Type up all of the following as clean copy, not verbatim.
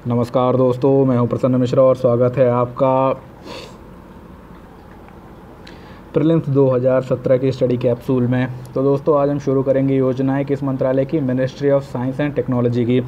नमस्कार दोस्तों, मैं हूं प्रसन्न मिश्रा और स्वागत है आपका प्रीलिम्स 2017 की स्टडी कैप्सूल में। तो दोस्तों आज हम शुरू करेंगे योजनाएं किस मंत्रालय की, ministry of science and technology की।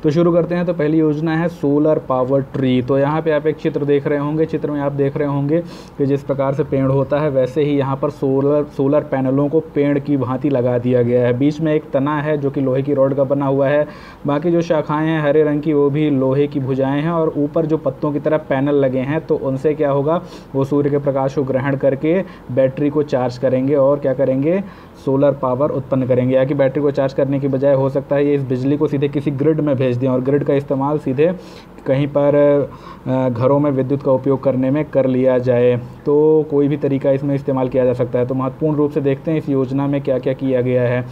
तो शुरू करते हैं। तो पहली योजना है सोलर पावर ट्री। तो यहाँ पे आप एक चित्र देख रहे होंगे। चित्र में आप देख रहे होंगे कि जिस प्रकार से पेड़ होता है वैसे ही यहाँ पर सोलर पैनलों को पेड़ की भांति लगा दिया गया है। बीच में एक तना है जो कि लोहे की रॉड का बना हुआ है। बाकी जो शाखाएं हैं हरे रंग की, वो भी लोहे की भुजाएं हैं और ऊपर जो पत्तों की तरह पैनल लगे हैं तो उनसे क्या होगा, वो सूर्य के प्रकाश को ग्रहण करके बैटरी को चार्ज करेंगे और क्या करेंगे, सोलर पावर उत्पन्न करेंगे। या कि बैटरी को चार्ज करने की बजाय हो सकता है ये इस बिजली को सीधे किसी ग्रिड में भेज दें और ग्रिड का इस्तेमाल सीधे कहीं पर घरों में विद्युत का उपयोग करने में कर लिया जाए। तो कोई भी तरीका इसमें इस्तेमाल किया जा सकता है। तो महत्वपूर्ण रूप से देखते हैं इस योजना में क्या क्या किया गया है।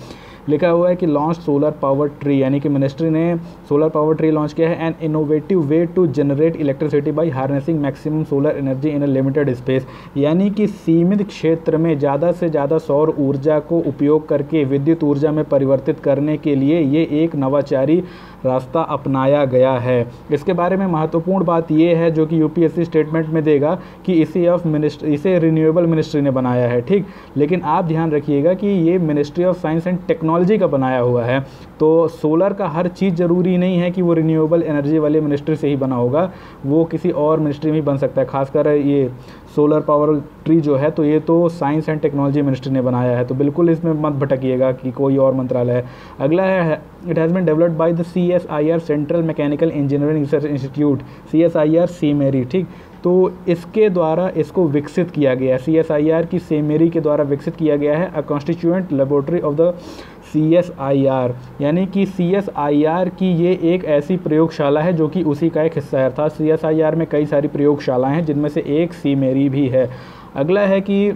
लिखा हुआ है कि लॉन्च सोलर पावर ट्री, यानी कि मिनिस्ट्री ने सोलर पावर ट्री लॉन्च किया है। An innovative way to generate electricity by harnessing maximum solar energy in a limited space, यानी कि सीमित क्षेत्र में ज़्यादा से ज़्यादा सौर ऊर्जा को उपयोग करके विद्युत ऊर्जा में परिवर्तित करने के लिए ये एक नवाचारी रास्ता अपनाया गया है। इसके बारे में महत्वपूर्ण बात यह है जो कि यूपीएससी स्टेटमेंट में देगा कि इसे रिन्यूएबल मिनिस्ट्री ने बनाया है, ठीक। लेकिन आप ध्यान रखिएगा कि ये ministry of science and technology का बनाया हुआ है। तो सोलर का हर चीज़ ज़रूरी नहीं है कि वो रिन्यूएबल एनर्जी वाले मिनिस्ट्री से ही बना होगा, वो किसी और मिनिस्ट्री में ही बन सकता है। खासकर ये सोलर पावर ट्री जो है तो ये तो साइंस एंड टेक्नोलॉजी मिनिस्ट्री ने बनाया है। तो बिल्कुल इसमें मत भटकिएगा कि कोई और मंत्रालय है। अगला है it has been developed by the CSIR central mechanical engineering research institute, CSIR CMERI, ठीक। तो इसके द्वारा इसको विकसित किया गया है। CSIR की सेमेरी के द्वारा विकसित किया गया है। अ constituent laboratory of the CSIR, यानी कि CSIR की ये एक ऐसी प्रयोगशाला है जो कि उसी का एक हिस्सा है। अर्थात CSIR में कई सारी प्रयोगशालाएं हैं जिनमें से एक सीमेरी भी है। अगला है कि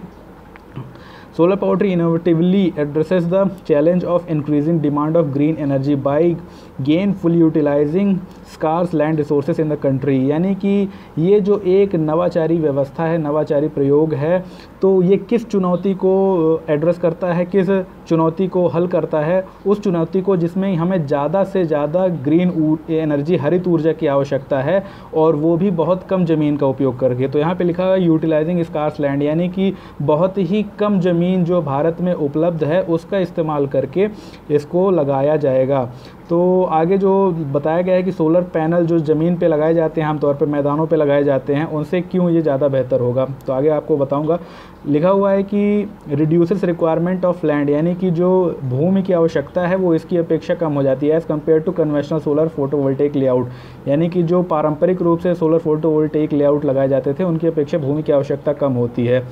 solar power tree innovatively addresses the challenge of increasing demand of green energy by gainful utilising scarce land resources in the country, यानी कि ये जो एक नवाचारी व्यवस्था है, नवाचारी प्रयोग है, तो ये किस चुनौती को एड्रेस करता है, किस चुनौती को हल करता है, उस चुनौती को जिसमें हमें ज़्यादा से ज़्यादा ग्रीन एनर्जी, हरित ऊर्जा की आवश्यकता है और वो भी बहुत कम ज़मीन का उपयोग करके। तो यहाँ पे लिखा है यूटिलाइजिंग स्कार्स लैंड, यानी कि बहुत ही कम ज़मीन जो भारत में उपलब्ध है उसका इस्तेमाल करके इसको लगाया जाएगा। तो आगे जो बताया गया है कि सोलर पैनल जो ज़मीन पे लगाए जाते हैं, आमतौर पर मैदानों पे लगाए जाते हैं, उनसे क्यों ये ज़्यादा बेहतर होगा, तो आगे आपको बताऊंगा। लिखा हुआ है कि रिड्यूसेस रिक्वायरमेंट ऑफ लैंड, यानी कि जो भूमि की आवश्यकता है वो इसकी अपेक्षा कम हो जाती है as compare to conventional solar photovoltaic layout, यानी कि जो पारंपरिक रूप से सोलर फोटोवोल्टेइक लेआउट लगाए जाते थे उनकी अपेक्षा भूमि की आवश्यकता कम होती है।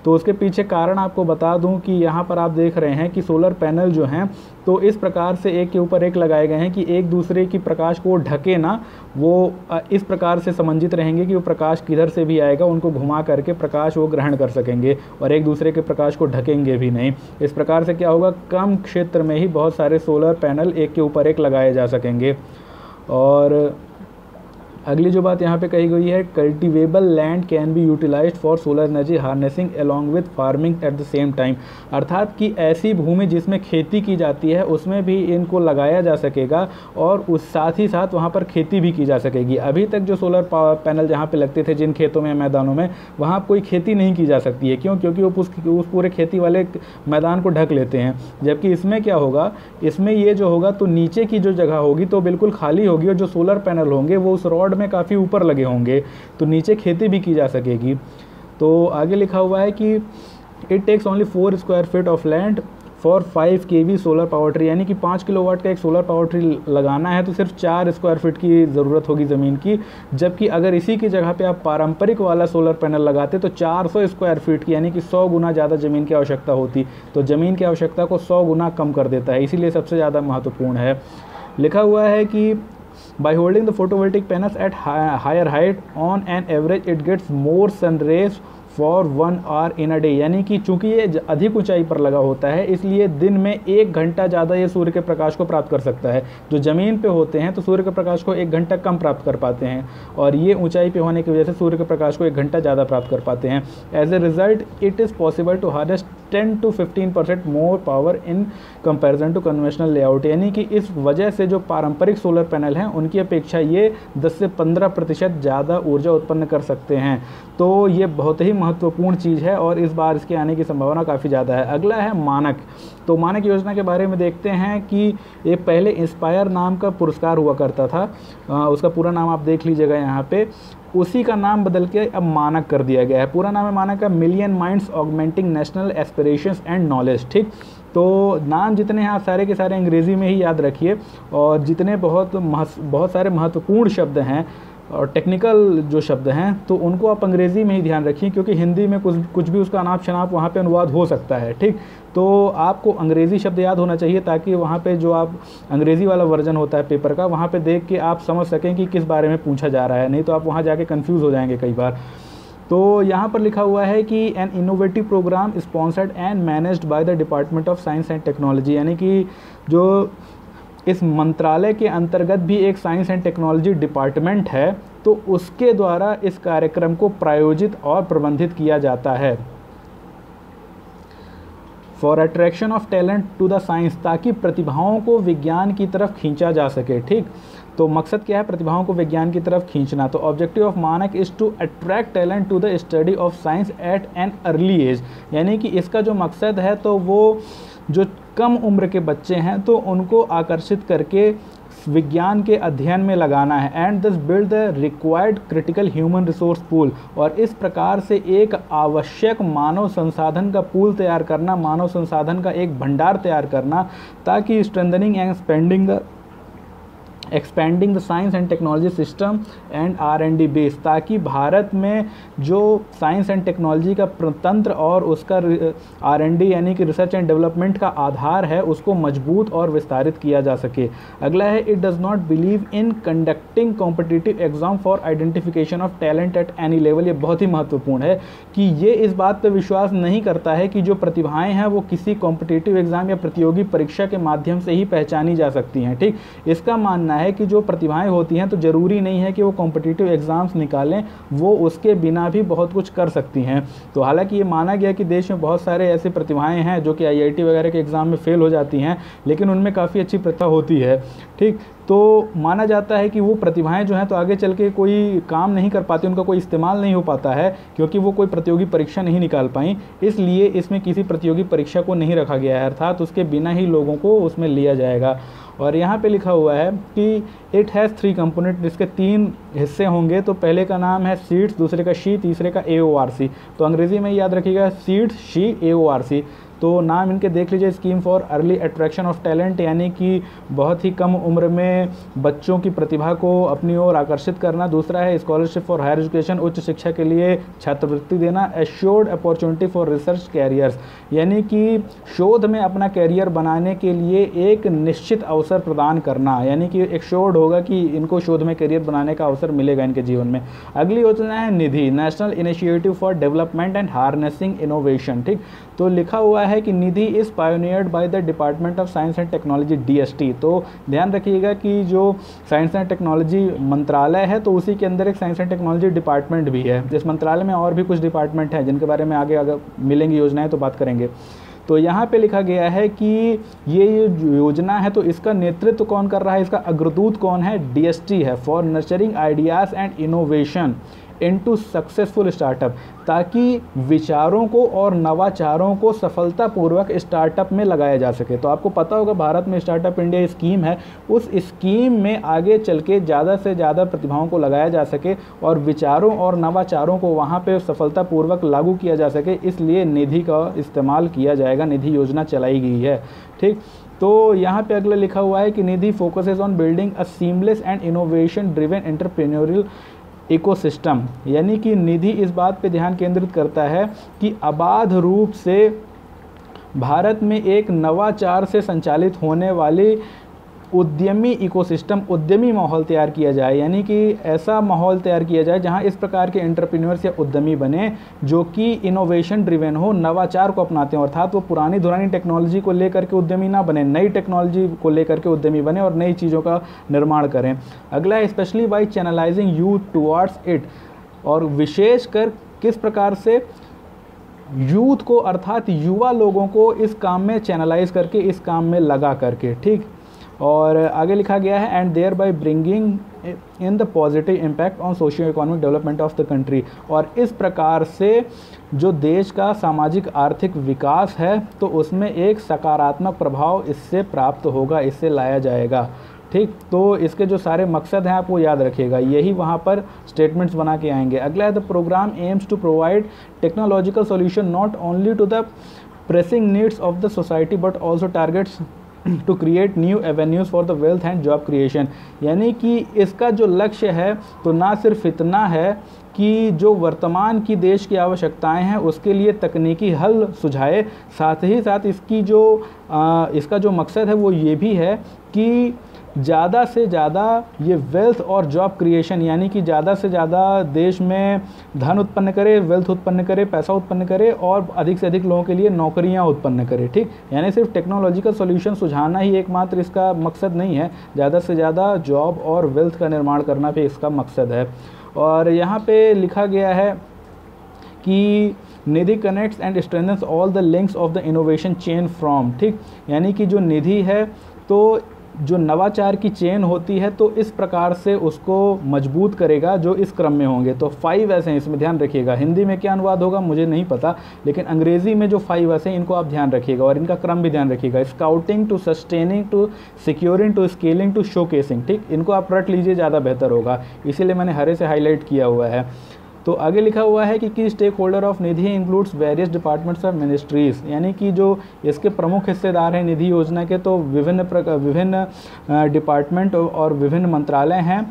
तो उसके पीछे कारण आपको बता दूं कि यहाँ पर आप देख रहे हैं कि सोलर पैनल जो हैं तो इस प्रकार से एक के ऊपर एक लगाए गए हैं कि एक दूसरे की प्रकाश को ढके ना, वो इस प्रकार से समंजित रहेंगे कि वो प्रकाश किधर से भी आएगा उनको घुमा करके प्रकाश वो ग्रहण कर सकेंगे और एक दूसरे के प्रकाश को ढकेंगे भी नहीं। इस प्रकार से क्या होगा, कम क्षेत्र में ही बहुत सारे सोलर पैनल एक के ऊपर एक लगाए जा सकेंगे। और अगली जो बात यहाँ पे कही गई है, cultivable land can be utilised for solar energy harnessing along with farming at the same time, अर्थात कि ऐसी भूमि जिसमें खेती की जाती है उसमें भी इनको लगाया जा सकेगा और उस साथ ही साथ वहाँ पर खेती भी की जा सकेगी। अभी तक जो सोलर पैनल जहाँ पे लगते थे जिन खेतों में, मैदानों में, वहाँ कोई खेती नहीं की जा सकती है। क्यों? क्योंकि वो उस पूरे खेती वाले मैदान को ढक लेते हैं। जबकि इसमें क्या होगा, इसमें ये जो होगा तो नीचे की जो जगह होगी तो बिल्कुल खाली होगी और जो सोलर पैनल होंगे वो उस रॉड में काफ़ी ऊपर लगे होंगे, तो नीचे खेती भी की जा सकेगी। तो आगे लिखा हुआ है कि it takes only 4 square feet of land for 5 kV solar power tree, यानी कि 5 किलोवाट का एक सोलर पावर ट्री लगाना है तो सिर्फ 4 स्क्वायर फीट की ज़रूरत होगी ज़मीन की। जबकि अगर इसी की जगह पे आप पारंपरिक वाला सोलर पैनल लगाते तो 400 स्क्वायर फीट की, यानी कि 100 गुना ज़्यादा ज़मीन की आवश्यकता होती। तो ज़मीन की आवश्यकता को 100 गुना कम कर देता है, इसीलिए सबसे ज़्यादा महत्वपूर्ण है। लिखा हुआ है कि by holding the photovoltaic panels at higher height on an average it gets more sun rays for 1 hour in a day, यानी कि चूंकि ये अधिक ऊंचाई पर लगा होता है इसलिए दिन में 1 घंटा ज़्यादा ये सूर्य के प्रकाश को प्राप्त कर सकता है। जो ज़मीन पे होते हैं तो सूर्य के प्रकाश को 1 घंटा कम प्राप्त कर पाते हैं, और ये ऊंचाई पे होने की वजह से सूर्य के प्रकाश को 1 घंटा ज़्यादा प्राप्त कर पाते हैं। As a result it is possible to harvest 10 to 15% more power in comparison to conventional layout, यानी कि इस वजह से जो पारंपरिक सोलर पैनल हैं उनकी अपेक्षा ये 10 से 15% ज़्यादा ऊर्जा उत्पन्न कर सकते हैं। तो ये बहुत ही महत्वपूर्ण चीज़ है और इस बार इसके आने की संभावना काफ़ी ज़्यादा है। अगला है मानक। तो मानक योजना के बारे में देखते हैं कि ये पहले इंस्पायर नाम का पुरस्कार हुआ करता था, उसका पूरा नाम आप देख लीजिएगा यहाँ पे, उसी का नाम बदल के अब मानक कर दिया गया है। पूरा नाम है मानक का million minds augmenting national aspirations and knowledge. ठीक, तो नाम जितने हैं आप सारे के सारे अंग्रेज़ी में ही याद रखिए, और जितने बहुत सारे महत्वपूर्ण शब्द हैं और टेक्निकल जो शब्द हैं तो उनको आप अंग्रेज़ी में ही ध्यान रखिए, क्योंकि हिंदी में कुछ भी उसका अनाप शनाप वहाँ पे अनुवाद हो सकता है। ठीक, तो आपको अंग्रेज़ी शब्द याद होना चाहिए ताकि वहाँ पे जो आप अंग्रेज़ी वाला वर्जन होता है पेपर का, वहाँ पे देख के आप समझ सकें कि किस बारे में पूछा जा रहा है, नहीं तो आप वहाँ जाके कंफ्यूज हो जाएंगे कई बार। तो यहाँ पर लिखा हुआ है कि an innovative programme sponsored and managed by the department of science and technology, यानी कि जो इस मंत्रालय के अंतर्गत भी एक साइंस एंड टेक्नोलॉजी डिपार्टमेंट है, तो उसके द्वारा इस कार्यक्रम को प्रायोजित और प्रबंधित किया जाता है। For attraction of talent to the science, ताकि प्रतिभाओं को विज्ञान की तरफ खींचा जा सके। ठीक, तो मकसद क्या है? प्रतिभाओं को विज्ञान की तरफ खींचना। तो objective of Manak is to attract talent to the study of science at an early age, यानी कि इसका जो मकसद है तो वो जो कम उम्र के बच्चे हैं तो उनको आकर्षित करके विज्ञान के अध्ययन में लगाना है। And this build the required critical human resource pool, और इस प्रकार से एक आवश्यक मानव संसाधन का पूल तैयार करना, मानव संसाधन का एक भंडार तैयार करना, ताकि strengthening and expanding the science and technology system and R&D base, ताकि भारत में जो साइंस एंड टेक्नोलॉजी का तंत्र और उसका R&D यानी कि रिसर्च एंड डेवलपमेंट का आधार है उसको मजबूत और विस्तारित किया जा सके। अगला है it does not believe in conducting competitive exam for identification of talent at any level. ये बहुत ही महत्वपूर्ण है कि ये इस बात पर विश्वास नहीं करता है कि जो प्रतिभाएँ हैं वो किसी कॉम्पिटिटिव एग्ज़ाम या प्रतियोगी परीक्षा के माध्यम से ही पहचानी जा सकती हैं। ठीक, इसका मानना है कि जो प्रतिभाएं होती हैं तो ज़रूरी नहीं है कि वो कॉम्पिटिटिव एग्ज़ाम्स निकालें, वो उसके बिना भी बहुत कुछ कर सकती हैं। तो हालांकि ये माना गया कि देश में बहुत सारे ऐसे प्रतिभाएं हैं जो कि IIT वगैरह के एग्ज़ाम में फ़ेल हो जाती हैं, लेकिन उनमें काफ़ी अच्छी प्रतिभा होती है। ठीक, तो माना जाता है कि वो प्रतिभाएं जो हैं तो आगे चल के कोई काम नहीं कर पाती, उनका कोई इस्तेमाल नहीं हो पाता है क्योंकि वो कोई प्रतियोगी परीक्षा नहीं निकाल पाई, इसलिए इसमें किसी प्रतियोगी परीक्षा को नहीं रखा गया है, अर्थात उसके बिना ही लोगों को उसमें लिया जाएगा। और यहाँ पे लिखा हुआ है कि इट हैज़ 3 कंपोनेंट, जिसके 3 हिस्से होंगे। तो पहले का नाम है सीड्स, दूसरे का शी, तीसरे का AORC। तो अंग्रेज़ी में याद रखिएगा सीड्स, शी, AORC। तो नाम इनके देख लीजिए, scheme for early attraction of talent, यानी कि बहुत ही कम उम्र में बच्चों की प्रतिभा को अपनी ओर आकर्षित करना। दूसरा है स्कॉलरशिप फॉर हायर एजुकेशन, उच्च शिक्षा के लिए छात्रवृत्ति देना। Assured opportunity for research carriers, यानी कि शोध में अपना कैरियर बनाने के लिए एक निश्चित अवसर प्रदान करना, यानी कि एश्योर्ड होगा कि इनको शोध में कैरियर बनाने का अवसर मिलेगा इनके जीवन में। अगली योजना है NIDHI, national initiative for development and harnessing innovation. ठीक, तो लिखा हुआ है कि NIDHI is pioneered by the department of science and technology DST। तो ध्यान रखिएगा कि जो साइंस एंड टेक्नोलॉजी मंत्रालय है तो उसी के अंदर एक साइंस एंड टेक्नोलॉजी डिपार्टमेंट भी है। इस मंत्रालय में और भी कुछ डिपार्टमेंट हैं जिनके बारे में आगे अगर मिलेंगी योजनाएं तो बात करेंगे। तो यहाँ पे लिखा गया है कि ये योजना है तो इसका नेतृत्व कौन कर रहा है, इसका अग्रदूत कौन है? DST है, for nurturing ideas and innovation into successful startup, ताकि विचारों को और नवाचारों को सफलतापूर्वक स्टार्टअप में लगाया जा सके। तो आपको पता होगा भारत में स्टार्टअप इंडिया स्कीम है, उस स्कीम में आगे चल के ज़्यादा से ज़्यादा प्रतिभाओं को लगाया जा सके और विचारों और नवाचारों को वहाँ पे सफलतापूर्वक लागू किया जा सके, इसलिए निधि का इस्तेमाल किया जाएगा, निधि योजना चलाई गई है। ठीक, तो यहाँ पे अगला लिखा हुआ है कि NIDHI focuses on building a seamless and innovation driven entrepreneurial ecosystem, यानी कि निधि इस बात पे ध्यान केंद्रित करता है कि अबाध रूप से भारत में एक नवाचार से संचालित होने वाली उद्यमी इकोसिस्टम, उद्यमी माहौल तैयार किया जाए, यानी कि ऐसा माहौल तैयार किया जाए जहां इस प्रकार के एंटरप्रेन्योर्स या उद्यमी बने जो कि इनोवेशन ड्रिवन हो, नवाचार को अपनाते हो, अर्थात वो पुरानी दुरानी टेक्नोलॉजी को लेकर के उद्यमी ना बने, नई टेक्नोलॉजी को लेकर के उद्यमी बने और नई चीज़ों का निर्माण करें। अगला है specially by channelising youth towards it, और विशेषकर किस प्रकार से यूथ को अर्थात युवा लोगों को इस काम में चैनलाइज करके, इस काम में लगा करके, ठीक। और आगे लिखा गया है and thereby bringing in the positive impact on socio economic development of the country, और इस प्रकार से जो देश का सामाजिक आर्थिक विकास है तो उसमें एक सकारात्मक प्रभाव इससे प्राप्त होगा, इससे लाया जाएगा, ठीक। तो इसके जो सारे मकसद हैं आप वो याद रखिएगा, यही वहाँ पर स्टेटमेंट्स बना के आएंगे। अगला है the programme aims to provide technological solution not only to the pressing needs of the society but also targets to create new avenues for the wealth and job creation, यानी कि इसका जो लक्ष्य है तो ना सिर्फ इतना है कि जो वर्तमान की देश की आवश्यकताएं हैं उसके लिए तकनीकी हल सुझाए, साथ ही साथ इसका जो मकसद है वो ये भी है कि ज़्यादा से ज़्यादा ये वेल्थ और जॉब क्रिएशन, यानी कि ज़्यादा से ज़्यादा देश में धन उत्पन्न करे, वेल्थ उत्पन्न करे, पैसा उत्पन्न करे और अधिक से अधिक लोगों के लिए नौकरियां उत्पन्न करे, ठीक। यानी सिर्फ टेक्नोलॉजिकल सॉल्यूशन सुझाना ही एकमात्र इसका मकसद नहीं है, ज़्यादा से ज़्यादा जॉब और वेल्थ का निर्माण करना भी इसका मकसद है। और यहाँ पे लिखा गया है कि NIDHI connects and strengthens all the links of the innovation chain from, ठीक। यानी कि जो निधि है तो जो नवाचार की चेन होती है तो इस प्रकार से उसको मजबूत करेगा जो इस क्रम में होंगे। तो 5 ऐसे हैं, इसमें ध्यान रखिएगा। हिंदी में क्या अनुवाद होगा मुझे नहीं पता, लेकिन अंग्रेजी में जो 5 ऐसे हैं इनको आप ध्यान रखिएगा और इनका क्रम भी ध्यान रखिएगा। Scouting to sustaining to securing to scaling to showcasing, ठीक। इनको आप रट लीजिए, ज़्यादा बेहतर होगा, इसीलिए मैंने हरे से हाईलाइट किया हुआ है। तो आगे लिखा हुआ है कि stakeholder of Nidhi includes various departments of ministries, यानी कि जो इसके प्रमुख हिस्सेदार हैं निधि योजना के तो विभिन्न डिपार्टमेंट और विभिन्न मंत्रालय हैं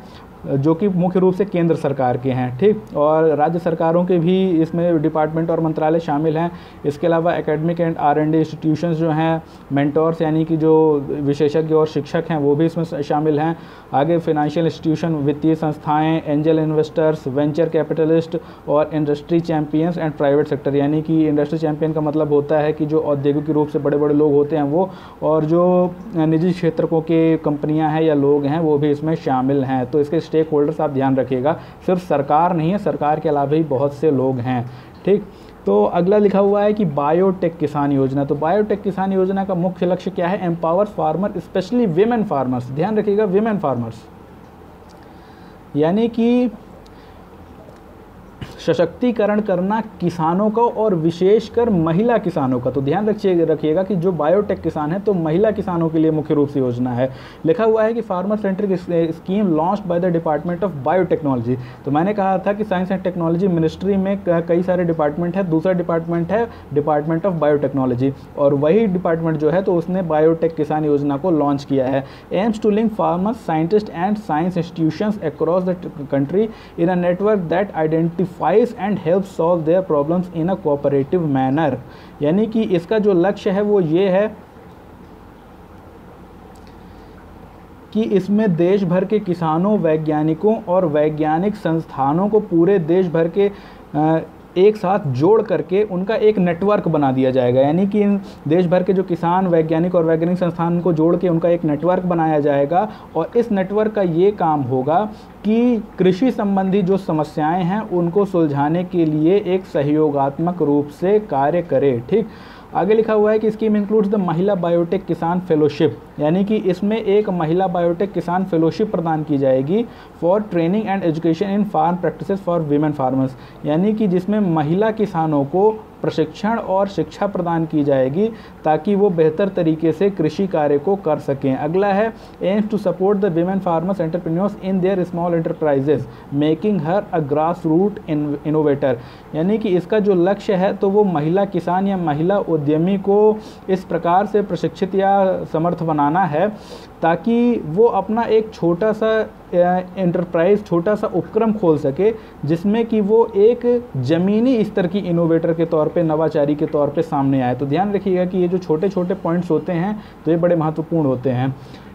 जो कि मुख्य रूप से केंद्र सरकार के हैं, ठीक। और राज्य सरकारों के भी इसमें डिपार्टमेंट और मंत्रालय शामिल हैं। इसके अलावा एकेडमिक एंड R&D इंस्टीट्यूशंस जो हैं, मेंटोर्स यानी कि जो विशेषज्ञ और शिक्षक हैं वो भी इसमें शामिल हैं। आगे फाइनेंशियल इंस्टीट्यूशन, वित्तीय संस्थाएं, एंजल इन्वेस्टर्स, वेंचर कैपिटलिस्ट और industry champions and private sector, यानी कि इंडस्ट्री चैंपियन का मतलब होता है कि जो औद्योगिक रूप से बड़े बड़े लोग होते हैं वो, और जो निजी क्षेत्रों के कंपनियाँ हैं या लोग हैं वो भी इसमें शामिल हैं। तो इसके स्टेक होल्डर्स आप ध्यान रखिएगा, सिर्फ सरकार नहीं है, सरकार के अलावा भी बहुत से लोग हैं, ठीक। तो अगला लिखा हुआ है कि बायोटेक किसान योजना। तो बायोटेक किसान योजना का मुख्य लक्ष्य क्या है? Empower farmer specially women farmers, ध्यान रखिएगा विमेन फार्मर्स, यानी कि सशक्तिकरण करना किसानों का और विशेषकर महिला किसानों का। तो ध्यान रखिएगा कि जो बायोटेक किसान है तो महिला किसानों के लिए मुख्य रूप से योजना है। लिखा हुआ है कि farmer centric scheme launched by the department of biotechnology. तो मैंने कहा था कि साइंस एंड टेक्नोलॉजी मिनिस्ट्री में कई सारे डिपार्टमेंट है, दूसरा डिपार्टमेंट है डिपार्टमेंट ऑफ बायोटेक्नोलॉजी, और वही डिपार्टमेंट जो है तो उसने बायोटेक किसान योजना को लॉन्च किया है। Aims to link farmers, scientist and science institutions across the country in a network that identifies and help solve their problems in a cooperative manner. यानी कि इसका जो लक्ष्य है वो ये है कि इसमें देश भर के किसानों, वैज्ञानिकों और वैज्ञानिक संस्थानों को पूरे देश भर के एक साथ जोड़ करके उनका एक नेटवर्क बना दिया जाएगा। यानी कि देश भर के जो किसान, वैज्ञानिक और वैज्ञानिक संस्थान को जोड़ के उनका एक नेटवर्क बनाया जाएगा, और इस नेटवर्क का ये काम होगा कि कृषि संबंधी जो समस्याएं हैं उनको सुलझाने के लिए एक सहयोगात्मक रूप से कार्य करे, ठीक। आगे लिखा हुआ है कि स्कीम इंक्लूड्स द महिला बायोटेक किसान फेलोशिप, यानी कि इसमें एक महिला बायोटेक किसान फेलोशिप प्रदान की जाएगी for training and education in farm practices for women farmers, यानी कि जिसमें महिला किसानों को प्रशिक्षण और शिक्षा प्रदान की जाएगी ताकि वो बेहतर तरीके से कृषि कार्य को कर सकें। अगला है aims to support the women farmers entrepreneurs in their small enterprises making her a grass root innovator, यानी कि इसका जो लक्ष्य है तो वो महिला किसान या महिला उद्यमी को इस प्रकार से प्रशिक्षित या समर्थ बनाना है ताकि वो अपना एक छोटा सा एंटरप्राइज, छोटा सा उपक्रम खोल सके जिसमें कि वो एक ज़मीनी स्तर की इनोवेटर के तौर पे, नवाचारी के तौर पे सामने आए। तो ध्यान रखिएगा कि ये जो छोटे छोटे पॉइंट्स होते हैं तो ये बड़े महत्वपूर्ण होते हैं,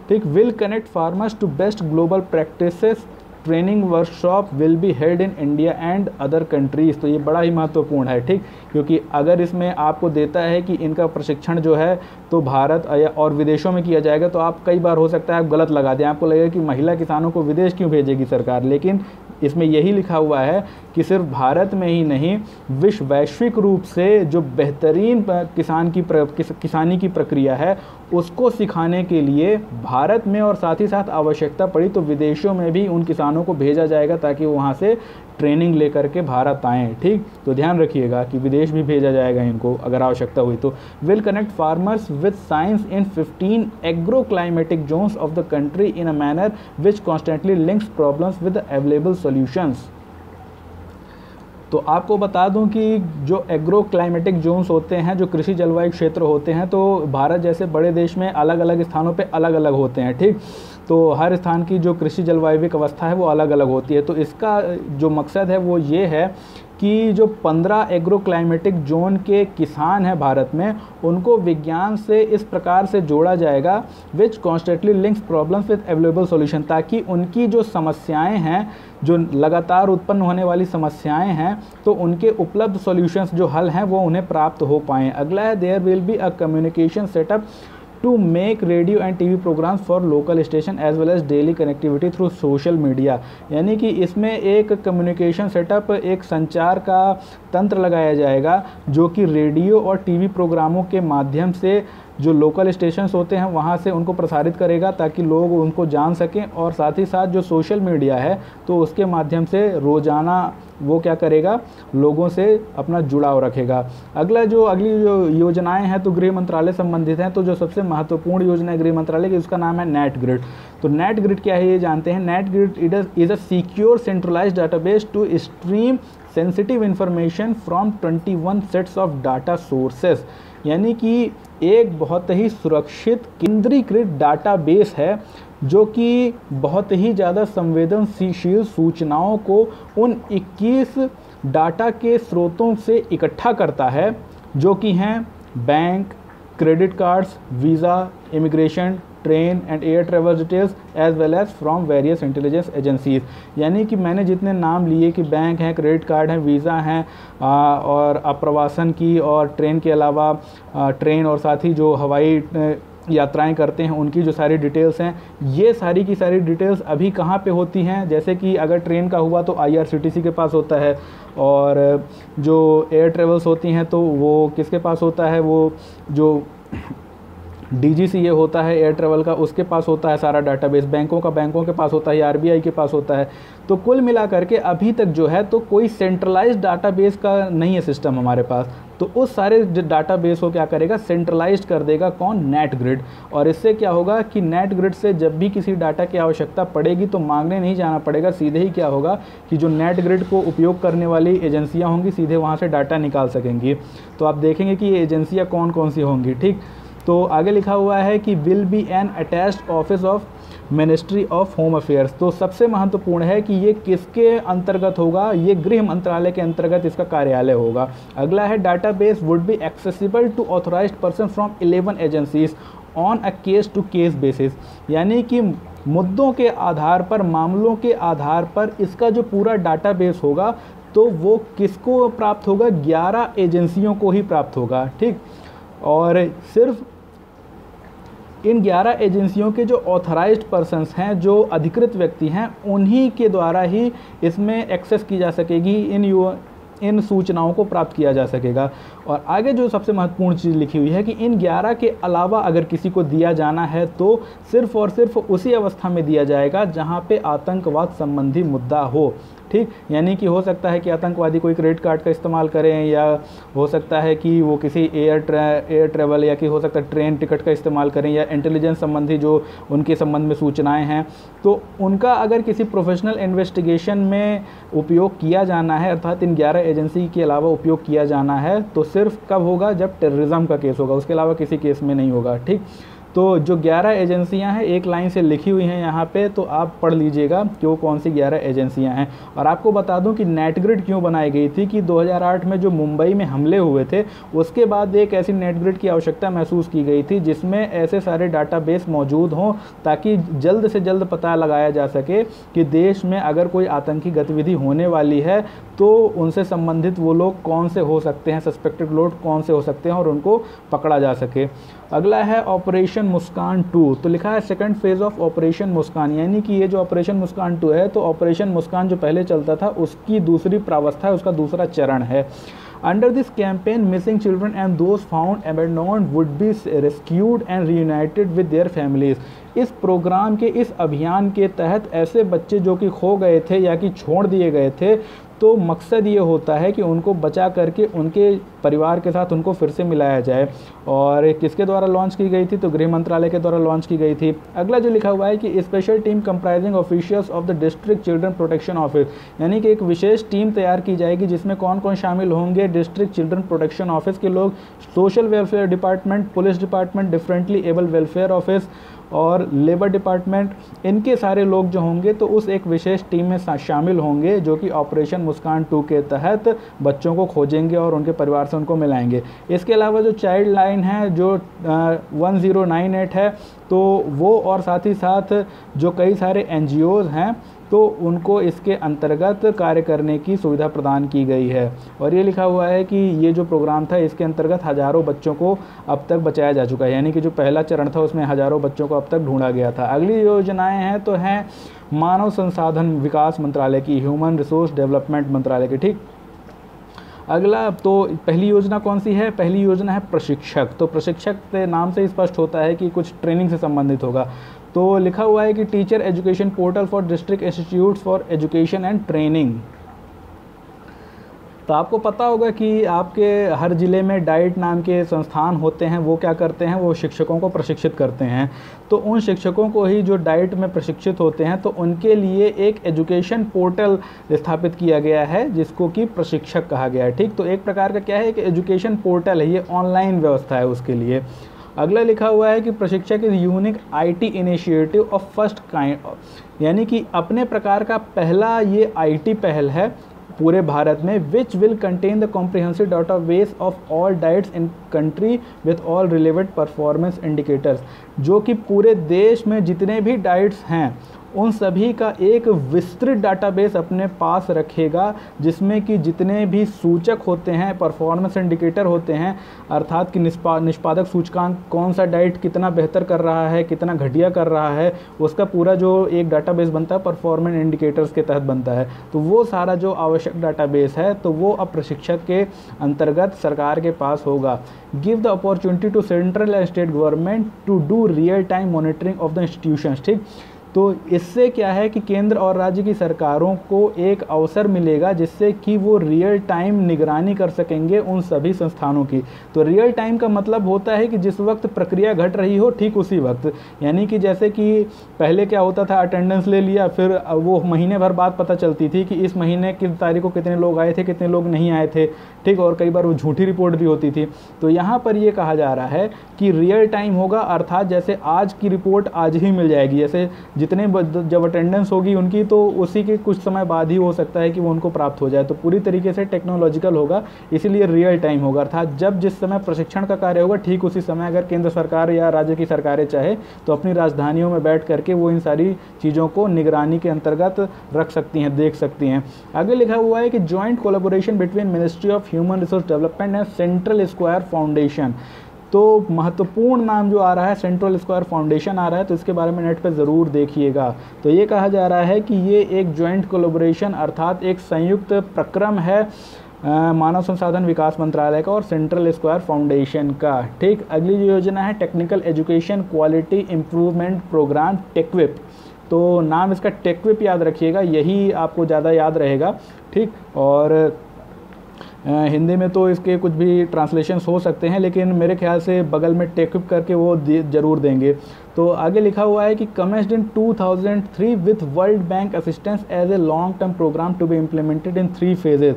ठीक। Will connect farmers to best global practices, training workshop will be held in India and other countries. तो ये बड़ा ही महत्वपूर्ण है, ठीक, क्योंकि अगर इसमें आपको देता है कि इनका प्रशिक्षण जो है तो भारत और विदेशों में किया जाएगा, तो आप कई बार हो सकता है आप गलत लगा दें, आपको लगेगा कि महिला किसानों को विदेश क्यों भेजेगी सरकार, लेकिन इसमें यही लिखा हुआ है कि सिर्फ भारत में ही नहीं, वैश्विक रूप से जो बेहतरीन किसानी की प्रक्रिया है उसको सिखाने के लिए भारत में और साथ ही साथ आवश्यकता पड़ी तो विदेशों में भी उन किसानों को भेजा जाएगा ताकि वो वहाँ से ट्रेनिंग लेकर के भारत आएँ, ठीक। तो ध्यान रखिएगा कि विदेश भी भेजा जाएगा इनको अगर आवश्यकता हुई तो। Will connect farmers with science in 15 agro climatic zones of the country in a manner which constantly links problems with available solutions. तो आपको बता दूं कि जो एग्रो क्लाइमेटिक जोन्स होते हैं, जो कृषि जलवायु क्षेत्र होते हैं, तो भारत जैसे बड़े देश में अलग अलग स्थानों पे अलग अलग होते हैं, ठीक। तो हर स्थान की जो कृषि जलवायविक अवस्था है वो अलग अलग होती है। तो इसका जो मकसद है वो ये है कि जो 15 एग्रो क्लाइमेटिक जोन के किसान हैं भारत में, उनको विज्ञान से इस प्रकार से जोड़ा जाएगा which constantly links problems with available solution, ताकि उनकी जो समस्याएं हैं, जो लगातार उत्पन्न होने वाली समस्याएं हैं, तो उनके उपलब्ध सॉल्यूशंस जो हल हैं वो उन्हें प्राप्त हो पाएँ। अगला है there will be a communication setup to make radio and TV programmes for local station as well as daily connectivity through social media. यानी कि इसमें एक कम्युनिकेशन सेटअप, एक संचार का तंत्र लगाया जाएगा जो कि रेडियो और टीवी प्रोग्रामों के माध्यम से जो लोकल स्टेशंस होते हैं वहाँ से उनको प्रसारित करेगा ताकि लोग उनको जान सकें, और साथ ही साथ जो सोशल मीडिया है तो उसके माध्यम से रोज़ाना वो क्या करेगा, लोगों से अपना जुड़ाव रखेगा। अगली जो योजनाएं हैं तो गृह मंत्रालय संबंधित हैं। तो जो सबसे महत्वपूर्ण योजना है गृह मंत्रालय की उसका नाम है नेट ग्रिड। तो नेट ग्रिड क्या है ये जानते हैं। Net grid is a secure centralised database to stream sensitive information from 21 sets of data sources. यानी कि एक बहुत ही सुरक्षित केंद्रीकृत डाटाबेस है जो कि बहुत ही ज़्यादा संवेदनशील सूचनाओं को उन 21 डाटा के स्रोतों से इकट्ठा करता है जो कि हैं bank, credit cards, visa, immigration, train and air travel details as well as from various intelligence agencies. यानी कि मैंने जितने नाम लिए कि बैंक हैं, क्रेडिट कार्ड हैं, वीज़ा हैं और अप्रवासन की और ट्रेन के अलावा ट्रेन और साथ ही जो हवाई यात्राएं करते हैं उनकी जो सारी डिटेल्स हैं, ये सारी की सारी डिटेल्स अभी कहाँ पे होती हैं। जैसे कि अगर ट्रेन का हुआ तो IRCTC के पास होता है, और जो एयर ट्रेवल्स होती हैं तो वो किसके पास होता है, वो जो DGCA होता है एयर ट्रेवल का, उसके पास होता है सारा डाटाबेस। बैंकों के पास होता है, RBI के पास होता है। तो कुल मिला करके अभी तक जो है तो कोई सेंट्रलाइज्ड डाटाबेस का नहीं है सिस्टम हमारे पास। तो उस सारे डाटाबेस को क्या करेगा, सेंट्रलाइज्ड कर देगा कौन, नेट ग्रिड। और इससे क्या होगा कि नेट ग्रिड से जब भी किसी डाटा की आवश्यकता पड़ेगी तो मांगने नहीं जाना पड़ेगा, सीधे ही क्या होगा कि जो नेट ग्रिड को उपयोग करने वाली एजेंसियाँ होंगी सीधे वहाँ से डाटा निकाल सकेंगी। तो आप देखेंगे कि ये एजेंसियाँ कौन कौन सी होंगी, ठीक। तो आगे लिखा हुआ है कि will be N attached office of ministry of home affairs. तो सबसे महत्वपूर्ण है कि ये किसके अंतर्गत होगा, ये गृह मंत्रालय के अंतर्गत इसका कार्यालय होगा। अगला है database would be accessible to authorised person from 11 agencies on a case to case basis. यानी कि मुद्दों के आधार पर, मामलों के आधार पर इसका जो पूरा डाटाबेस होगा तो वो किसको प्राप्त होगा, 11 एजेंसियों को ही प्राप्त होगा, ठीक। और सिर्फ इन 11 एजेंसियों के जो ऑथराइज्ड पर्सन्स हैं, जो अधिकृत व्यक्ति हैं, उन्हीं के द्वारा ही इसमें एक्सेस की जा सकेगी, इन सूचनाओं को प्राप्त किया जा सकेगा। और आगे जो सबसे महत्वपूर्ण चीज़ लिखी हुई है कि इन 11 के अलावा अगर किसी को दिया जाना है तो सिर्फ और सिर्फ उसी अवस्था में दिया जाएगा जहां पे आतंकवाद संबंधी मुद्दा हो, ठीक। यानी कि हो सकता है कि आतंकवादी कोई क्रेडिट कार्ड का इस्तेमाल करें, या हो सकता है कि वो किसी एयर ट्रेवल या कि हो सकता है ट्रेन टिकट का इस्तेमाल करें, या इंटेलिजेंस संबंधी जो उनके संबंध में सूचनाएं हैं तो उनका अगर किसी प्रोफेशनल इन्वेस्टिगेशन में उपयोग किया जाना है, अर्थात इन 11 एजेंसी के अलावा उपयोग किया जाना है, तो सिर्फ कब होगा, जब टेररिज्म का केस होगा, उसके अलावा किसी केस में नहीं होगा, ठीक। तो जो 11 एजेंसियां हैं एक लाइन से लिखी हुई हैं यहाँ पे, तो आप पढ़ लीजिएगा कि वो कौन सी 11 एजेंसियां हैं। और आपको बता दूं कि नेट ग्रिड क्यों बनाई गई थी कि 2008 में जो मुंबई में हमले हुए थे उसके बाद एक ऐसी नेट ग्रिड की आवश्यकता महसूस की गई थी जिसमें ऐसे सारे डाटाबेस मौजूद हों ताकि जल्द से जल्द पता लगाया जा सके कि देश में अगर कोई आतंकी गतिविधि होने वाली है तो उनसे संबंधित वो लोग कौन से हो सकते हैं, सस्पेक्टेड लोग कौन से हो सकते हैं और उनको पकड़ा जा सके। अगला है ऑपरेशन मुस्कान 2। तो लिखा है सेकंड फेज ऑफ ऑपरेशन मुस्कान, यानी कि ये जो ऑपरेशन मुस्कान 2 है तो ऑपरेशन मुस्कान जो पहले चलता था उसकी दूसरी प्रावस्था है, उसका दूसरा चरण है। Under this campaign, missing children and those found abandoned would be rescued and reunited with their families. इस प्रोग्राम के इस अभियान के तहत ऐसे बच्चे जो कि खो गए थे या कि छोड़ दिए गए थे, तो मकसद ये होता है कि उनको बचा करके उनके परिवार के साथ उनको फिर से मिलाया जाए। और किसके द्वारा लॉन्च की गई थी? तो गृह मंत्रालय के द्वारा लॉन्च की गई थी। अगला जो लिखा हुआ है कि special team comprising officials of the district children protection office, यानी कि एक विशेष टीम तैयार की जाएगी जिसमें कौन कौन शामिल होंगे? डिस्ट्रिक्ट चिल्ड्रन प्रोटेक्शन ऑफिस के लोग, social welfare department, police department, differently able welfare office और लेबर डिपार्टमेंट, इनके सारे लोग जो होंगे तो उस एक विशेष टीम में शामिल होंगे जो कि ऑपरेशन मुस्कान 2 के तहत बच्चों को खोजेंगे और उनके परिवार से उनको मिलाएंगे। इसके अलावा जो चाइल्ड लाइन है जो 1098 है तो वो, और साथ ही साथ जो कई सारे NGOs हैं तो उनको इसके अंतर्गत कार्य करने की सुविधा प्रदान की गई है। और ये लिखा हुआ है कि ये जो प्रोग्राम था इसके अंतर्गत हज़ारों बच्चों को अब तक बचाया जा चुका है, यानी कि जो पहला चरण था उसमें हज़ारों बच्चों को अब तक ढूंढा गया था। अगली योजनाएं हैं तो हैं मानव संसाधन विकास मंत्रालय की, ह्यूमन रिसोर्स डेवलपमेंट मंत्रालय की। ठीक, अगला तो पहली योजना कौन सी है? पहली योजना है प्रशिक्षक। तो प्रशिक्षक के नाम से स्पष्ट होता है कि कुछ ट्रेनिंग से संबंधित होगा। तो लिखा हुआ है कि teacher education portal for district institutes for education and training. तो आपको पता होगा कि आपके हर ज़िले में डाइट नाम के संस्थान होते हैं, वो क्या करते हैं? वो शिक्षकों को प्रशिक्षित करते हैं। तो उन शिक्षकों को ही जो डाइट में प्रशिक्षित होते हैं तो उनके लिए एक एजुकेशन पोर्टल स्थापित किया गया है जिसको कि प्रशिक्षक कहा गया है। ठीक, तो एक प्रकार का क्या है, एक एजुकेशन पोर्टल है, ये ऑनलाइन व्यवस्था है उसके लिए। अगला लिखा हुआ है कि प्रशिक्षक is unique IT initiative of first kind, यानी कि अपने प्रकार का पहला ये IT पहल है पूरे भारत में, which will contain the comprehensive database of all diets in country with all relevant performance indicators, जो कि पूरे देश में जितने भी डाइट्स हैं उन सभी का एक विस्तृत डाटाबेस अपने पास रखेगा जिसमें कि जितने भी सूचक होते हैं, परफॉर्मेंस इंडिकेटर होते हैं, अर्थात कि निष्पादक सूचकांक कौन सा डाइट कितना बेहतर कर रहा है, कितना घटिया कर रहा है, उसका पूरा जो एक डाटाबेस बनता है परफॉर्मेंस इंडिकेटर्स के तहत बनता है। तो वो सारा जो आवश्यक डाटाबेस है तो वो अब प्रशिक्षक के अंतर्गत सरकार के पास होगा। Give the opportunity to central and state government to do real time monitoring of the institutions. ठीक, तो इससे क्या है कि केंद्र और राज्य की सरकारों को एक अवसर मिलेगा जिससे कि वो रियल टाइम निगरानी कर सकेंगे उन सभी संस्थानों की। तो रियल टाइम का मतलब होता है कि जिस वक्त प्रक्रिया घट रही हो ठीक उसी वक्त, यानी कि जैसे कि पहले क्या होता था, अटेंडेंस ले लिया, फिर वो महीने भर बाद पता चलती थी कि इस महीने किस तारीख को कितने लोग आए थे, कितने लोग नहीं आए थे। ठीक, और कई बार वो झूठी रिपोर्ट भी होती थी। तो यहाँ पर ये कहा जा रहा है कि रियल टाइम होगा, अर्थात जैसे आज की रिपोर्ट आज ही मिल जाएगी, जैसे जितने जब अटेंडेंस होगी उनकी तो उसी के कुछ समय बाद ही हो सकता है कि वो उनको प्राप्त हो जाए। तो पूरी तरीके से टेक्नोलॉजिकल होगा, इसीलिए रियल टाइम होगा, अर्थात जब जिस समय प्रशिक्षण का कार्य होगा ठीक उसी समय अगर केंद्र सरकार या राज्य की सरकारें चाहे तो अपनी राजधानियों में बैठ करके वो इन सारी चीज़ों को निगरानी के अंतर्गत रख सकती हैं, देख सकती हैं। आगे लिखा हुआ है कि joint collaboration between ministry of human resource development and central square foundation. तो महत्वपूर्ण नाम जो आ रहा है सेंट्रल स्क्वायर फाउंडेशन आ रहा है, तो इसके बारे में नेट पे ज़रूर देखिएगा। तो ये कहा जा रहा है कि ये एक जॉइंट कोलैबोरेशन अर्थात एक संयुक्त प्रक्रम है मानव संसाधन विकास मंत्रालय का और सेंट्रल स्क्वायर फाउंडेशन का। ठीक, अगली जो योजना है technical education quality improvement programme TEQIP. तो नाम इसका टेक्विप याद रखिएगा, यही आपको ज़्यादा याद रहेगा। ठीक, और हिंदी में तो इसके कुछ भी ट्रांसलेशंस हो सकते हैं, लेकिन मेरे ख्याल से बगल में टेक्विप करके वो ज़रूर देंगे। तो आगे लिखा हुआ है कि commenced in 2003 with World Bank assistance as a long term programme to be implemented in 3 phases.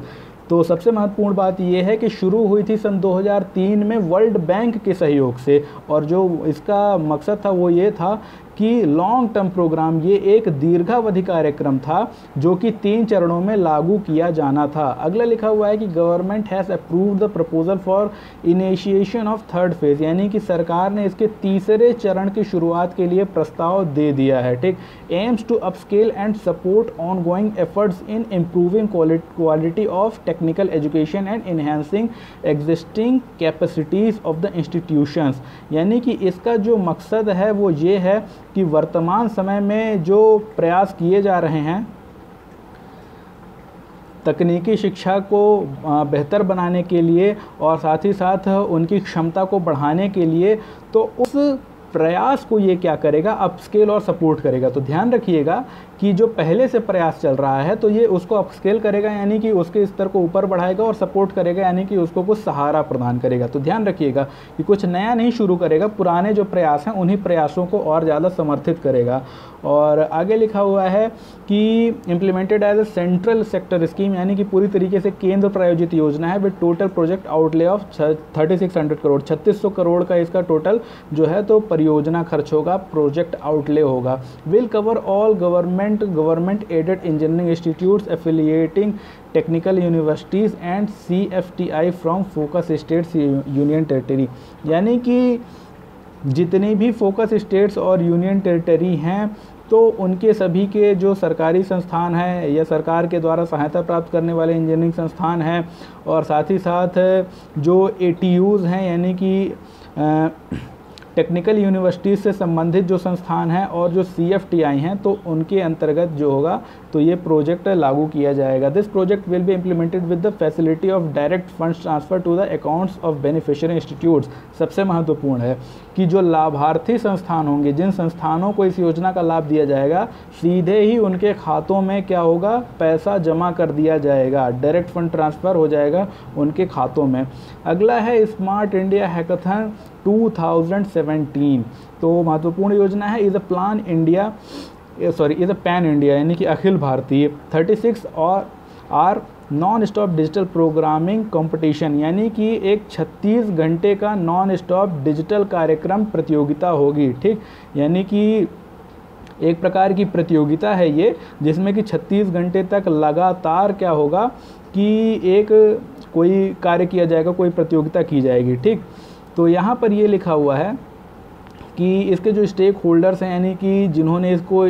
तो सबसे महत्वपूर्ण बात ये है कि शुरू हुई थी सन 2003 में वर्ल्ड बैंक के सहयोग से, और जो इसका मकसद था वो ये था कि लॉन्ग टर्म प्रोग्राम, ये एक दीर्घावधि कार्यक्रम था जो कि 3 चरणों में लागू किया जाना था। अगला लिखा हुआ है कि government has approved the proposal for initiation of third phase, यानी कि सरकार ने इसके तीसरे चरण की शुरुआत के लिए प्रस्ताव दे दिया है। ठीक, aims to upscale and support ongoing efforts in improving quality of technical education and enhancing existing capacities of the institutions, यानी कि इसका जो मकसद है वो ये है कि वर्तमान समय में जो प्रयास किए जा रहे हैं तकनीकी शिक्षा को बेहतर बनाने के लिए और साथ ही साथ उनकी क्षमता को बढ़ाने के लिए, तो उस प्रयास को ये क्या करेगा, अपस्केल और सपोर्ट करेगा। तो ध्यान रखिएगा कि जो पहले से प्रयास चल रहा है तो ये उसको अपस्केल करेगा, यानी कि उसके स्तर को ऊपर बढ़ाएगा, और सपोर्ट करेगा यानी कि उसको कुछ सहारा प्रदान करेगा। तो ध्यान रखिएगा कि कुछ नया नहीं शुरू करेगा, पुराने जो प्रयास हैं उन्हीं प्रयासों को और ज़्यादा समर्थित करेगा। और आगे लिखा हुआ है कि implemented as a central sector scheme, यानी कि पूरी तरीके से केंद्र प्रायोजित योजना है, with total project outlay of 3600 crore, 3600 crore का इसका टोटल जो है तो परियोजना खर्च होगा, प्रोजेक्ट आउटले होगा। Will cover all government aided engineering institutes affiliating technical universities and CFTI from focus states union territory, यानी कि जितनी भी फोकस स्टेट्स और यूनियन टेरिटरी हैं तो उनके सभी के जो सरकारी संस्थान हैं या सरकार के द्वारा सहायता प्राप्त करने वाले इंजीनियरिंग संस्थान हैं, और साथ ही साथ जो ATUs हैं यानी कि टेक्निकल यूनिवर्सिटीज़ से संबंधित जो संस्थान हैं और जो CFTI हैं, तो उनके अंतर्गत जो होगा तो ये प्रोजेक्ट लागू किया जाएगा। This project will be implemented with the facility of direct funds transfer to the accounts of beneficiary institutes. सबसे महत्वपूर्ण है कि जो लाभार्थी संस्थान होंगे, जिन संस्थानों को इस योजना का लाभ दिया जाएगा, सीधे ही उनके खातों में क्या होगा, पैसा जमा कर दिया जाएगा, डायरेक्ट फंड ट्रांसफ़र हो जाएगा उनके खातों में। अगला है स्मार्ट इंडिया हैकाथन 2017। तो महत्वपूर्ण योजना है, इज़ अ पैन इंडिया यानी कि अखिल भारतीय 36 और non stop digital programming competition, यानी कि एक 36 घंटे का नॉन स्टॉप डिजिटल कार्यक्रम प्रतियोगिता होगी। ठीक, यानी कि एक प्रकार की प्रतियोगिता है ये, जिसमें कि 36 घंटे तक लगातार क्या होगा कि एक कोई कार्य किया जाएगा, कोई प्रतियोगिता की जाएगी। ठीक, तो यहाँ पर ये लिखा हुआ है कि इसके जो स्टेक होल्डर्स हैं यानी कि जिन्होंने इसको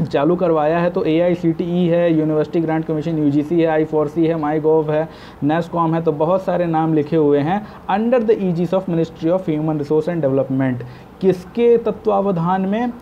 चालू करवाया है, तो AICTE है, यूनिवर्सिटी ग्रांट कमीशन UGC है, I4C है, MyGov है, NASSCOM है, तो बहुत सारे नाम लिखे हुए हैं under the Aegis of ministry of human resource and development. किसके तत्वावधान में?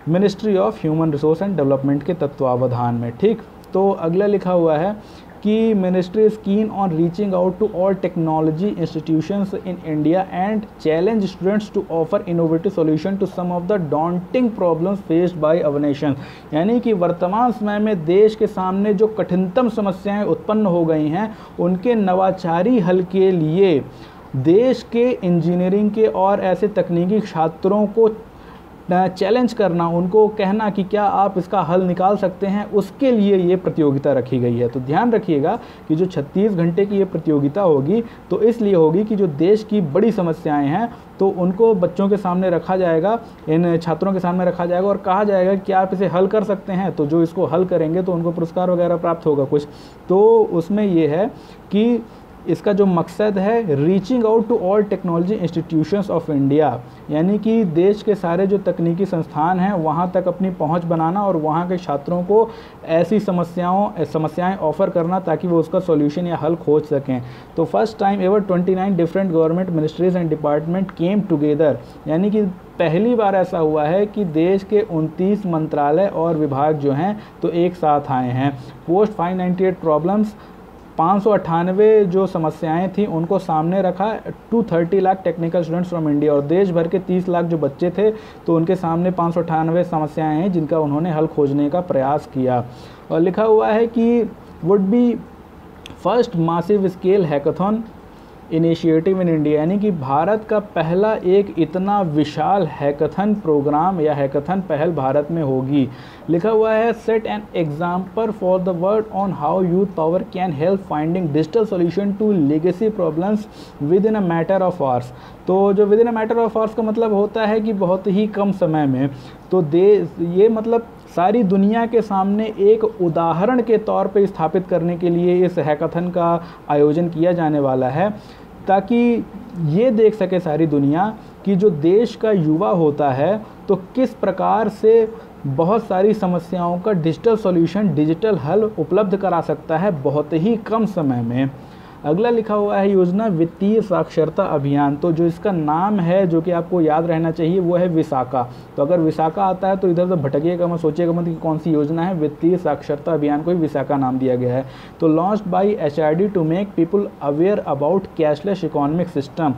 Ministry of human resource and development के तत्वावधान में। ठीक, तो अगला लिखा हुआ है कि ministry is keen on reaching out to all technology institutions in India and challenge students to offer innovative solution to some of the daunting problems faced by our nation, यानी कि वर्तमान समय में देश के सामने जो कठिनतम समस्याएं उत्पन्न हो गई हैं, उनके नवाचारी हल के लिए देश के इंजीनियरिंग के और ऐसे तकनीकी छात्रों को चैलेंज करना, उनको कहना कि क्या आप इसका हल निकाल सकते हैं, उसके लिए ये प्रतियोगिता रखी गई है। तो ध्यान रखिएगा कि जो 36 घंटे की ये प्रतियोगिता होगी तो इसलिए होगी कि जो देश की बड़ी समस्याएं हैं तो उनको बच्चों के सामने रखा जाएगा, इन छात्रों के सामने रखा जाएगा और कहा जाएगा कि आप इसे हल कर सकते हैं। तो जो इसको हल करेंगे तो उनको पुरस्कार वगैरह प्राप्त होगा कुछ। तो उसमें ये है कि इसका जो मकसद है reaching out to all technology institutions of India, यानी कि देश के सारे जो तकनीकी संस्थान हैं वहाँ तक अपनी पहुँच बनाना और वहाँ के छात्रों को ऐसी समस्याएं ऑफर करना ताकि वो उसका सॉल्यूशन या हल खोज सकें। तो first time ever 29 different government ministries and department came together, यानी कि पहली बार ऐसा हुआ है कि देश के 29 मंत्रालय और विभाग जो हैं तो एक साथ आए हैं। पोस्ट 598 प्रॉब्लम्स, 598 जो समस्याएं थी उनको सामने रखा। 230 lakh technical students from India, और देश भर के 30 लाख जो बच्चे थे तो उनके सामने 598 समस्याएं हैं जिनका उन्होंने हल खोजने का प्रयास किया। और लिखा हुआ है कि would be first massive scale hackathon initiative in India, यानी कि भारत का पहला एक इतना विशाल हैकाथन प्रोग्राम या हैकाथन पहल भारत में होगी। लिखा हुआ है set an example for the world on how youth power can help finding digital solution to legacy problems within a matter of hours. तो जो within a matter of hours का मतलब होता है कि बहुत ही कम समय में। तो ये मतलब सारी दुनिया के सामने एक उदाहरण के तौर पे स्थापित करने के लिए इस हैकाथन का आयोजन किया जाने वाला है, ताकि ये देख सके सारी दुनिया कि जो देश का युवा होता है तो किस प्रकार से बहुत सारी समस्याओं का डिजिटल सॉल्यूशन, डिजिटल हल उपलब्ध करा सकता है बहुत ही कम समय में। अगला लिखा हुआ है योजना वित्तीय साक्षरता अभियान। तो जो इसका नाम है, जो कि आपको याद रहना चाहिए, वो है विसाका। तो अगर विसाका आता है तो इधर से भटकिएगा मत, सोचिएगा मत कि कौन सी योजना है। वित्तीय साक्षरता अभियान को ही विसाका नाम दिया गया है। तो launched by HRD to make people aware about cashless economic system.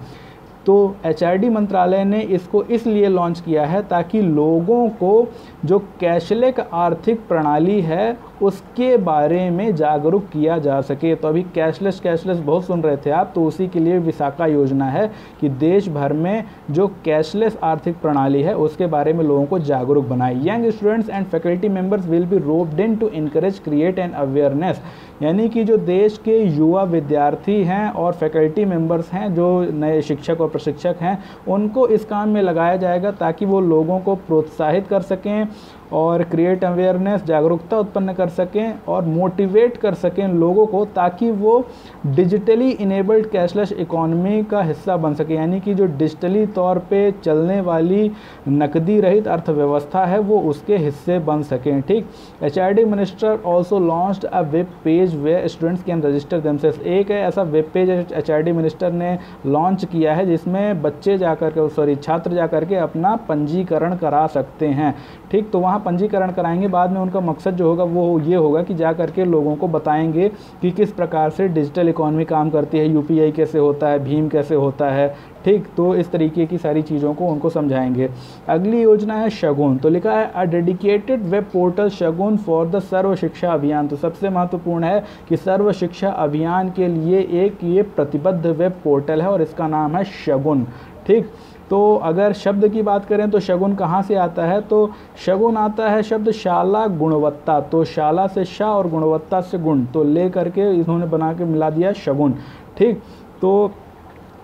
तो HRD मंत्रालय ने इसको इसलिए लॉन्च किया है ताकि लोगों को जो कैशलेस आर्थिक प्रणाली है उसके बारे में जागरूक किया जा सके। तो अभी कैशलेस बहुत सुन रहे थे आप, तो उसी के लिए विसाका योजना है कि देश भर में जो कैशलेस आर्थिक प्रणाली है उसके बारे में लोगों को जागरूक बनाए। Young students and faculty members will be roped in to encourage create and awareness, यानी कि जो देश के युवा विद्यार्थी हैं और फैकल्टी मेंबर्स हैं, जो नए शिक्षक और प्रशिक्षक हैं, उनको इस काम में लगाया जाएगा ताकि वो लोगों को प्रोत्साहित कर सकें और क्रिएट अवेयरनेस, जागरूकता उत्पन्न कर सकें और मोटिवेट कर सकें लोगों को, ताकि वो डिजिटली इनेबल्ड कैशलेस इकोनॉमी का हिस्सा बन सके, यानी कि जो डिजिटली तौर पे चलने वाली नकदी रहित अर्थव्यवस्था है वो उसके हिस्से बन सकें। ठीक। HRD minister also launched a web page where students can register themselves. एक ऐसा वेब पेज HRD मिनिस्टर ने लॉन्च किया है जिसमें बच्चे छात्र जाकर के अपना पंजीकरण करा सकते हैं। ठीक। तो वहाँ पंजीकरण कराएंगे, बाद में उनका मकसद जो होगा वो ये होगा कि जा करके लोगों को बताएंगे कि किस प्रकार से डिजिटल इकोनॉमी काम करती है, UPI कैसे होता है, भीम कैसे होता है। ठीक। तो इस तरीके की सारी चीज़ों को उनको समझाएंगे। अगली योजना है शगुन। तो लिखा है a dedicated web portal Shagun for the Sarva Shiksha Abhiyan. तो सबसे महत्वपूर्ण है कि सर्व शिक्षा अभियान के लिए एक ये प्रतिबद्ध वेब पोर्टल है और इसका नाम है शगुन। ठीक। तो अगर शब्द की बात करें तो शगुन कहाँ से आता है, तो शगुन आता है शब्द शाला गुणवत्ता। तो शाला से शा और गुणवत्ता से गुण, तो ले करके इन्होंने बना के मिला दिया शगुन। ठीक। तो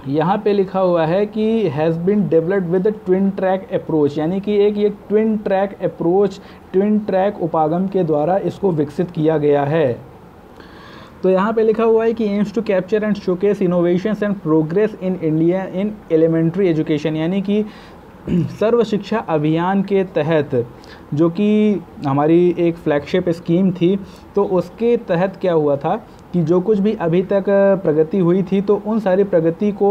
यहाँ पे लिखा हुआ है कि has been developed with twin track approach, यानी कि एक ये twin track approach, twin track उपागम के द्वारा इसको विकसित किया गया है। तो यहाँ पे लिखा हुआ है कि aims to capture and showcase innovations and progress in India in elementary education, यानी कि सर्व शिक्षा अभियान के तहत, जो कि हमारी एक फ्लैगशिप स्कीम थी, तो उसके तहत क्या हुआ था कि जो कुछ भी अभी तक प्रगति हुई थी तो उन सारी प्रगति को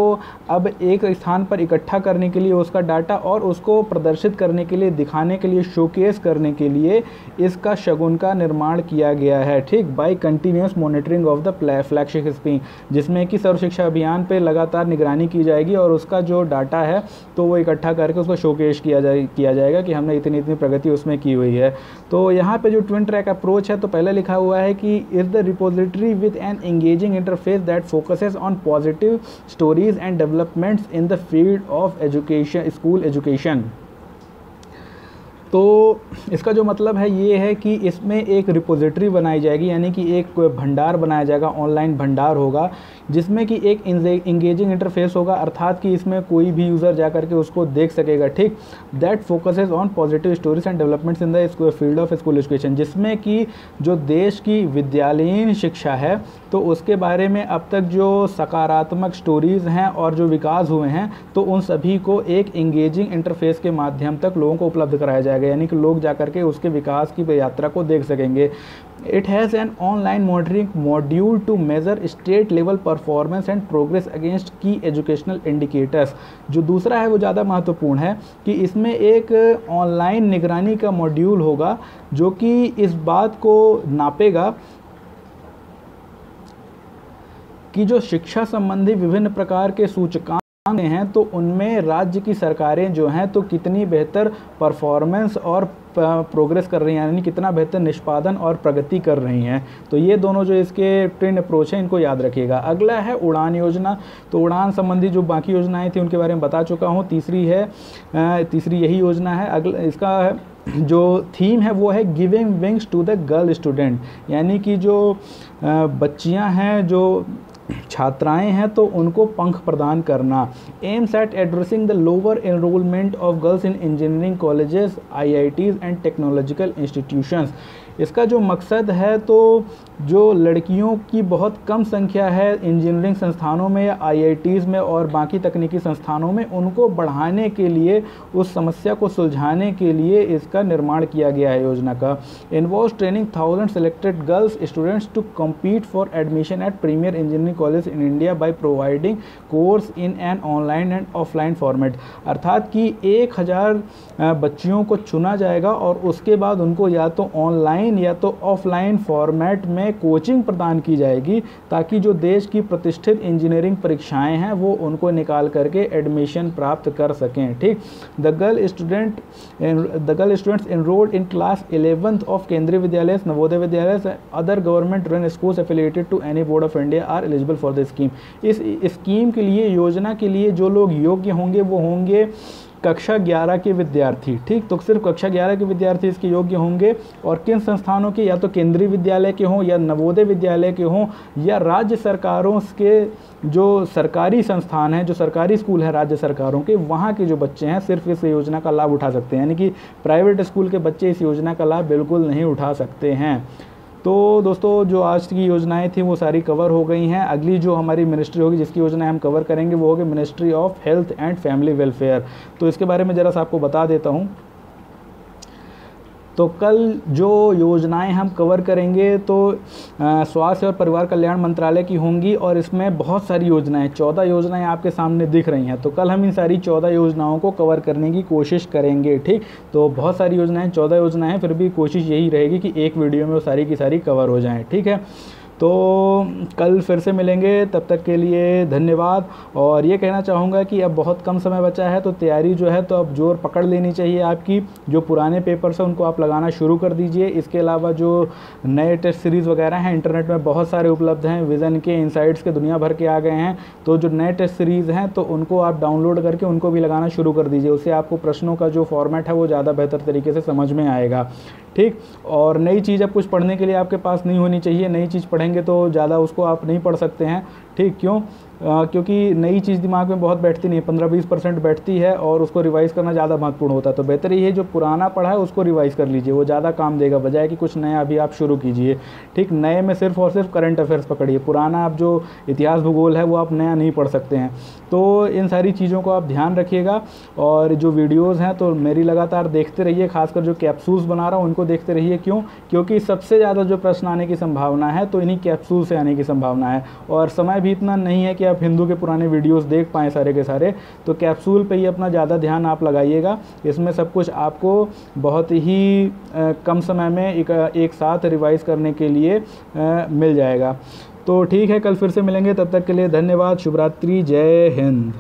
अब एक स्थान पर इकट्ठा करने के लिए उसका डाटा और उसको प्रदर्शित करने के लिए, दिखाने के लिए, शोकेस करने के लिए इसका शगुन का निर्माण किया गया है। ठीक। By continuous monitoring of the flagship scheme, जिसमें कि सर्व शिक्षा अभियान पे लगातार निगरानी की जाएगी और उसका जो डाटा है तो वो इकट्ठा करके उसको शोकेस किया जाएगा कि हमने इतनी प्रगति उसमें की हुई है। तो यहाँ पे जो ट्विन ट्रैक अप्रोच है, तो पहले लिखा हुआ है कि is the repository with an engaging interface that focuses on positive stories and developments in the field of education, school education। तो इसका जो मतलब है ये है कि इसमें एक रिपोजिटरी बनाई जाएगी, यानी कि एक भंडार बनाया जाएगा, ऑनलाइन भंडार होगा जिसमें कि एक इंगेजिंग इंटरफेस होगा, अर्थात कि इसमें कोई भी यूज़र जा करके उसको देख सकेगा। ठीक। That focuses on positive stories and developments in the field of school education, जिसमें कि जो देश की विद्यालयीन शिक्षा है तो उसके बारे में अब तक जो सकारात्मक स्टोरीज़ हैं और जो विकास हुए हैं तो उन सभी को एक इंगेजिंग इंटरफेस के माध्यम तक लोगों को उपलब्ध कराया जाएगा, यानी कि लोग जाकर के उसके विकास की यात्रा को देख सकेंगे। It has an online monitoring module to measure state level performance and progress against key educational indicators. जो दूसरा है वो ज़्यादा महत्वपूर्ण है कि इसमें एक ऑनलाइन निगरानी का मॉड्यूल होगा जो कि इस बात को नापेगा कि जो शिक्षा संबंधी विभिन्न प्रकार के सूचकांक हैं तो उनमें राज्य की सरकारें जो हैं तो कितनी बेहतर परफॉर्मेंस और प्रोग्रेस कर रही हैं, यानी कितना बेहतर निष्पादन और प्रगति कर रही हैं। तो ये दोनों जो इसके ट्विन अप्रोच हैं इनको याद रखिएगा। अगला है उड़ान योजना। तो उड़ान संबंधी जो बाकी योजनाएं थी उनके बारे में बता चुका हूँ। तीसरी यही योजना है। अगला इसका जो थीम है वो है giving wings to the girl student, यानी कि जो बच्चियां हैं, जो छात्राएं हैं तो उनको पंख प्रदान करना। Aims at addressing the lower enrolment of girls in engineering colleges, IITs and technological institutions. इसका जो मकसद है तो जो लड़कियों की बहुत कम संख्या है इंजीनियरिंग संस्थानों में या IITs में और बाकी तकनीकी संस्थानों में, उनको बढ़ाने के लिए, उस समस्या को सुलझाने के लिए इसका निर्माण किया गया है योजना का। Involves training 1000 selected girls students to compete for admission at premier engineering college in India by providing course in an online and offline format. अर्थात कि 1000 बच्चियों को चुना जाएगा और उसके बाद उनको या तो ऑनलाइन या तो ऑफलाइन फॉर्मेट में कोचिंग प्रदान की जाएगी, ताकि जो देश की प्रतिष्ठित इंजीनियरिंग परीक्षाएं हैं वो उनको निकाल करके एडमिशन प्राप्त कर सकें। ठीक। The girl students enrolled in class 11th of Kendriya Vidyalaya, Navodaya Vidyalaya, other government run schools affiliated to any board of India are eligible for the scheme. इस स्कीम के लिए, योजना के लिए जो लोग योग्य होंगे वो होंगे कक्षा 11 के विद्यार्थी। ठीक। तो सिर्फ कक्षा 11 के विद्यार्थी इसके योग्य होंगे। और किन संस्थानों के, या तो केंद्रीय विद्यालय के हों या नवोदय विद्यालय के हों या राज्य सरकारों के जो सरकारी संस्थान हैं, जो सरकारी स्कूल हैं राज्य सरकारों के, वहाँ के जो बच्चे हैं सिर्फ इस योजना का लाभ उठा सकते हैं, यानी कि प्राइवेट स्कूल के बच्चे इस योजना का लाभ बिल्कुल नहीं उठा सकते हैं। तो दोस्तों जो आज की योजनाएं थी वो सारी कवर हो गई हैं। अगली जो हमारी मिनिस्ट्री होगी जिसकी योजनाएं हम कवर करेंगे वो होगी ministry of health and family welfare. तो इसके बारे में ज़रा सा आपको बता देता हूँ। तो कल जो योजनाएं हम कवर करेंगे तो स्वास्थ्य और परिवार कल्याण मंत्रालय की होंगी, और इसमें बहुत सारी योजनाएं, 14 योजनाएं आपके सामने दिख रही हैं। तो कल हम इन सारी 14 योजनाओं को कवर करने की कोशिश करेंगे। ठीक। तो बहुत सारी योजनाएं, 14 योजनाएं, फिर भी कोशिश यही रहेगी कि एक वीडियो में वो सारी की सारी कवर हो जाएँ। ठीक है। तो कल फिर से मिलेंगे, तब तक के लिए धन्यवाद। और ये कहना चाहूँगा कि अब बहुत कम समय बचा है तो तैयारी जो है तो अब जोर पकड़ लेनी चाहिए आपकी। जो पुराने पेपर्स हैं उनको आप लगाना शुरू कर दीजिए। इसके अलावा जो नए टेस्ट सीरीज़ वगैरह हैं इंटरनेट में बहुत सारे उपलब्ध हैं, विज़न के, इनसाइट्स के, दुनिया भर के आ गए हैं। तो जो नए टेस्ट सीरीज़ हैं तो उनको आप डाउनलोड करके उनको भी लगाना शुरू कर दीजिए। उससे आपको प्रश्नों का जो फॉर्मेट है वो ज़्यादा बेहतर तरीके से समझ में आएगा। ठीक। और नई चीज़ अब कुछ पढ़ने के लिए आपके पास नहीं होनी चाहिए। नई चीज़ पढ़ेंगे तो ज़्यादा उसको आप नहीं पढ़ सकते हैं। ठीक। क्यों? क्योंकि नई चीज़ दिमाग में बहुत बैठती नहीं, 15-20% बैठती है और उसको रिवाइज़ करना ज़्यादा महत्वपूर्ण होता है। तो बेहतर ये है जो पुराना पढ़ा है उसको रिवाइज़ कर लीजिए, वो ज़्यादा काम देगा, बजाय कि कुछ नया अभी आप शुरू कीजिए। ठीक। नए में सिर्फ और सिर्फ करंट अफेयर्स पकड़िए, पुराना आप जो इतिहास भूगोल है वो आप नया नहीं पढ़ सकते हैं। तो इन सारी चीज़ों को आप ध्यान रखिएगा। और जो वीडियोज़ हैं तो मेरी लगातार देखते रहिए, खासकर जो कैप्सूल्स बना रहा हूँ उनको देखते रहिए। क्यों? क्योंकि सबसे ज़्यादा जो प्रश्न आने की संभावना है तो इन्हीं कैप्सूल से आने की संभावना है। और समय भी इतना नहीं है कि आप हिंदू के पुराने वीडियोस देख पाएँ सारे के सारे। तो कैप्सूल पे ही अपना ज़्यादा ध्यान आप लगाइएगा। इसमें सब कुछ आपको बहुत ही कम समय में एक साथ रिवाइज़ करने के लिए मिल जाएगा। तो ठीक है, कल फिर से मिलेंगे, तब तक के लिए धन्यवाद। शुभ रात्रि, जय हिंद।